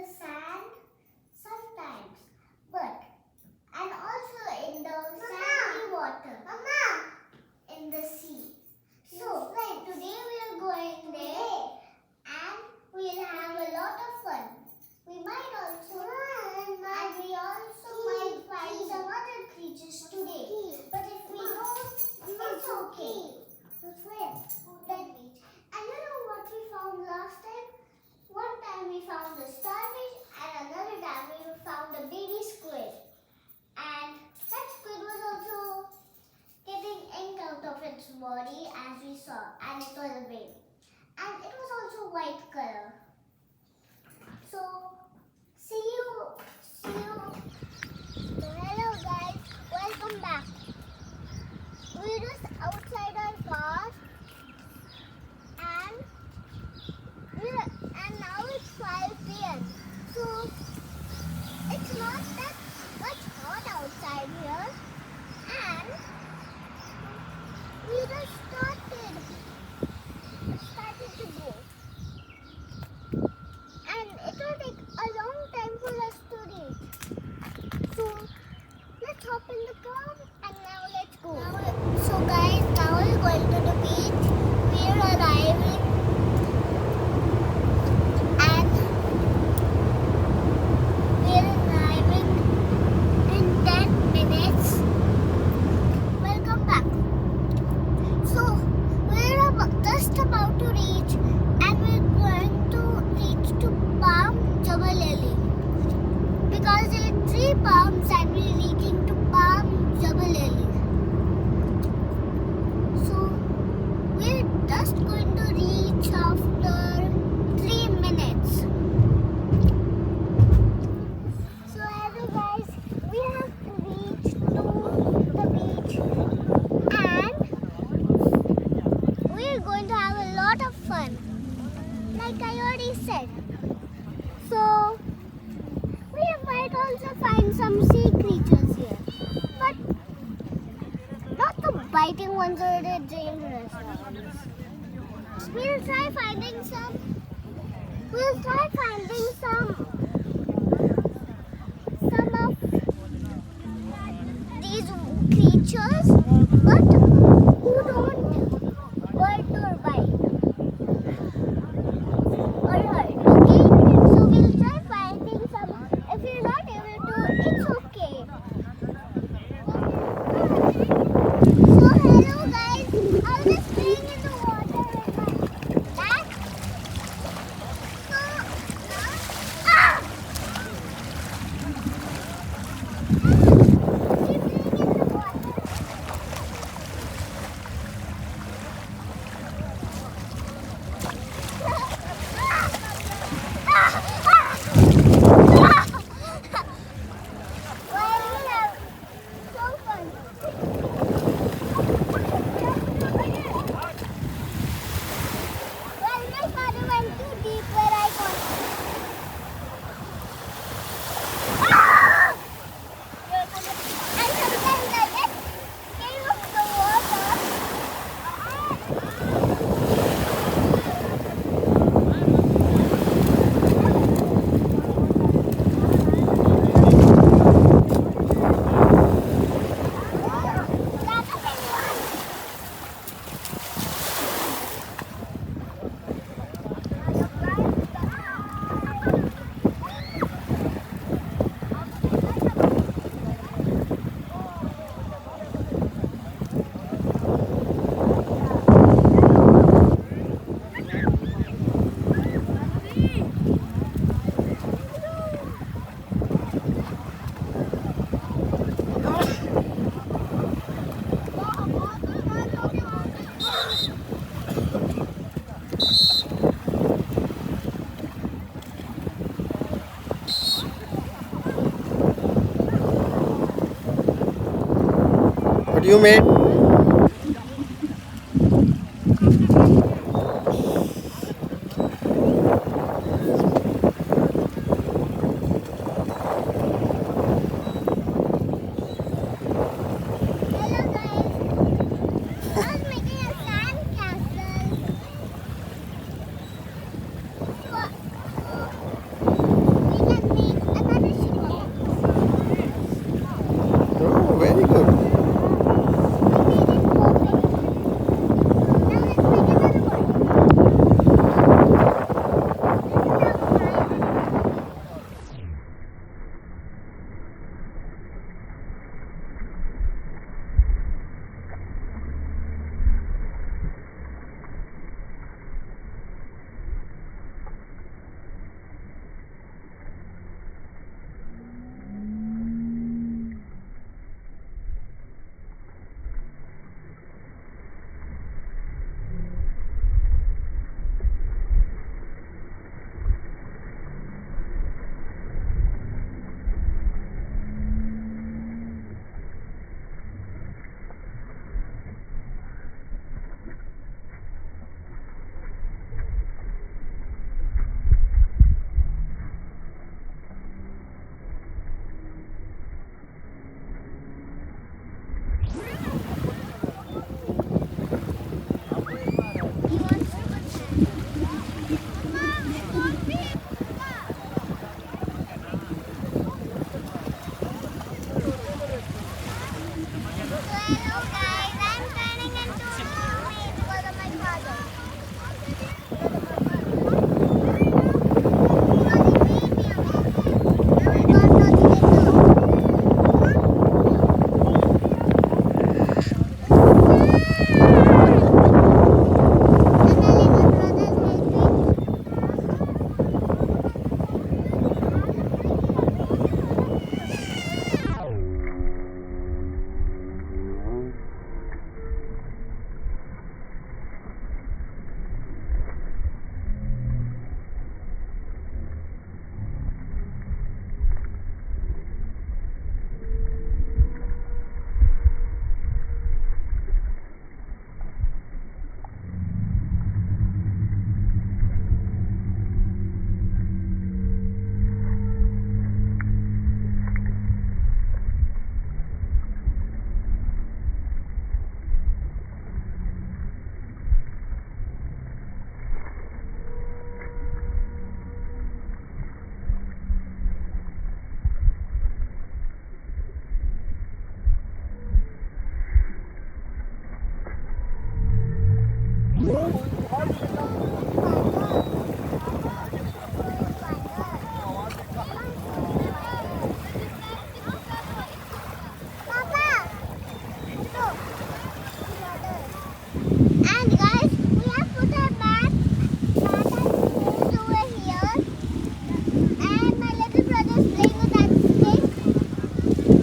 the sand sometimes, but and also in the sandy water, in the sea. So today we are going there and we'll have a lot of fun. We might also and we also might find some other creatures today. But if we don't, it's okay. Then and you know what we found last time? One time we found a starfish and another time we found a baby squid. And that squid was also getting ink out of its body as we saw, and it was a baby. And it was also white color. So, see you. So hello guys, welcome back. We're just outside our car and now it's 5 p.m. So it's not that much hot outside here, and we just started to go, and it will take a long time for us to reach. So let's hop in the car and now let's go. So guys, now we're going to the beach. We're arriving. Just about to reach, and we're going to reach to Palm JabelAli because there are 3 palms and we're reaching to Palm JabelAli. So we're just going to reach after 3 minutes. So hello guys, we have reached to the beach and we're going to have a lot of fun, like I already said. So, we might also find some sea creatures here, but not the biting ones or the dangerous ones. We'll try finding some of these creatures, but who don't hurt or bite or hurt, okay? So we'll try finding some. If you're not able to, it's okay. So hello guys, I was just playing in the water with my dad. So now, What you made? We And my little brother is playing with that stick.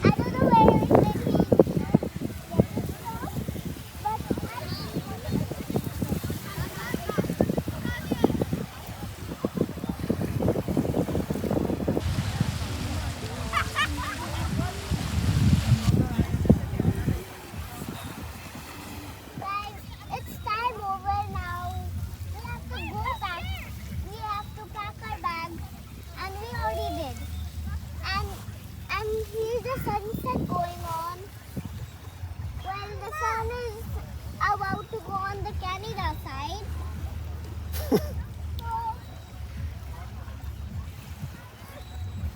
I don't know where did he get it from, but guys, it's time over now. We have to go back. We have to pack our bags, and we already did. And here's the sunset going on. Well, the sun is about to go on the Canada side. So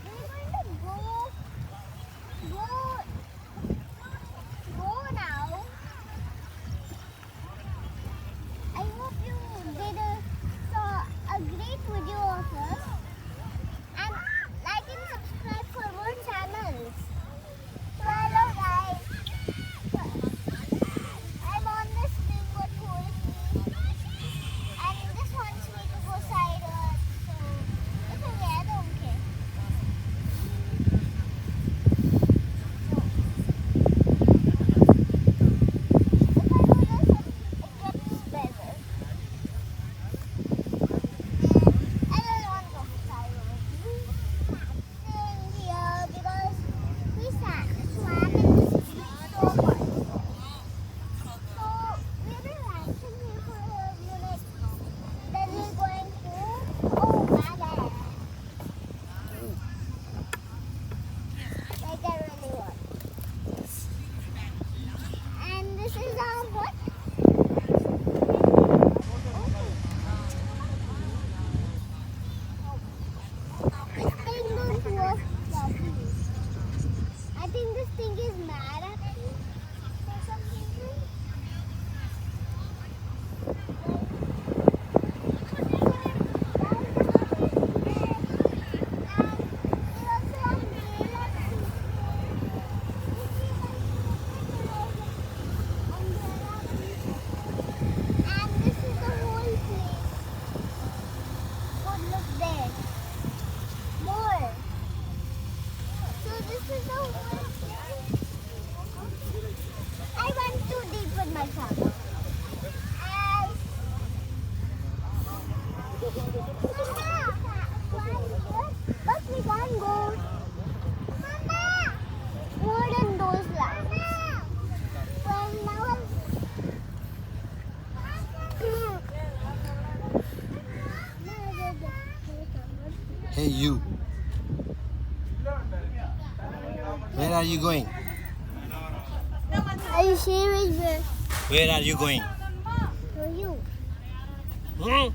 we're going to go now. I hope you saw a great video of us, and like and subscribe for more channels. So hello guys, I'm on this thing what holds me, and this wants me to go sideways. So it's okay, I don't care. If I do this, it gets better. I don't want to go sideways. Staying here because we swam in the sea so much. So we're relaxing here for a minute. Then we're going to Bala. Like I really want. And this is our what? This thing don't work properly. I think this thing is mad at me for some reason. And this is the whole place. God, look there. More. So this is the whole place. I went too deep with my camera. And but we can't go. Mama! More than those lines. Well, now Hey you. Where are you going? are you serious, bro? Where are you going? For you. Hmm?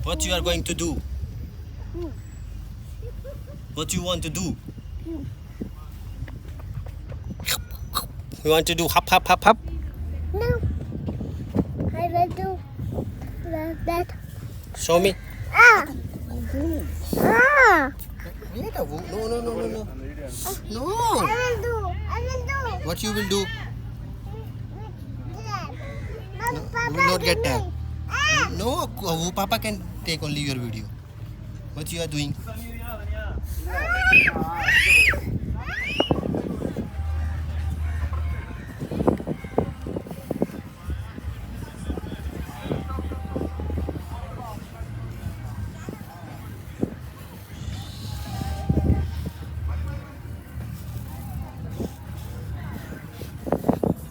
What you are going to do? What you want to do? You want to do hop hop hop hop? No. I will do that. Show me. Ah! Ah! Wait a wo- No no no no no. No. I will do. What you will do? No, Papa, you will not get give me. time. Ah! No, Papa can take only your video. What you are doing?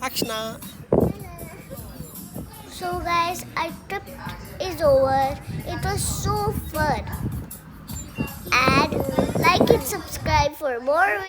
Akshna. So guys, our trip is over. It was so fun. And like and subscribe for more